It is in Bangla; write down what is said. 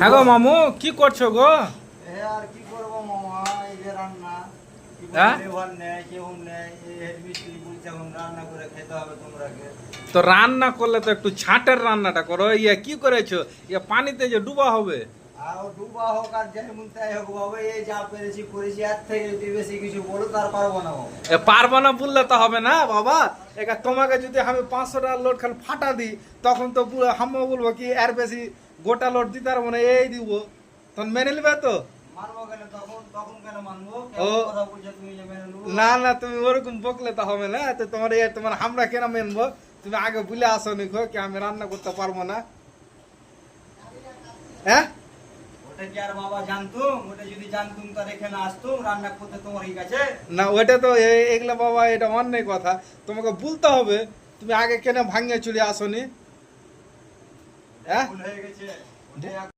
হ্যাঁ গো মামু, কি করছো গো? আর কি করবো মামা, এই যে রান্না হ্যাঁ? লেবার নেই, কেউ নেই, এই হেড মিস্ত্রি বলছে এখন রান্না করে খেতে হবে তোমরাকে। তো রান্না করলে তো একটু ছাঁটের রান্নাটা করো। কি করেছো? পানিতে যে ডুবা হবে। আর ডুবা হোক আর যাই মন তাই হোক বাবা, এই যা পেরেছি করেছি, এর থেকে যদি বেশি কিছু বলো তার পারবো না বাবা। পারবো না বললে তো হবে না বাবা। তোমাকে যদি আমি 500 টাকার লোড খালি ফাটা দিই, তখন তো পুরো আমি বলবো কি এর বেশি গোটা লোড দিতে পারবো না, এই দিব। তখন মেনে নেবে তো? মানবো কেন তখন? তখন কেন মানবো? ও। কেমন কথা বলছো তুমি যে মেনে নেবো? না না, তুমি ওরকম বকলে তো হবে না। তো তোমার আমরা কেন মেনবো? তুমি আগে ভুলে আসো নি কি আমি রান্না করতে পারবো না? হ্যাঁ, ওটা কি আর বাবা জানতুম? ওটা যদি জানতুম তার এখানে আসতুম রান্না করতে তোমার কাছে? না ওইটা তো এগুলা বাবা, এটা অন্যায় কথা। তোমাকে বলতে হবে তুমি আগে কেন ভাঙিয়ে চলে আসোনি। হ্যাঁ, ভুল হয়ে গেছে ওটা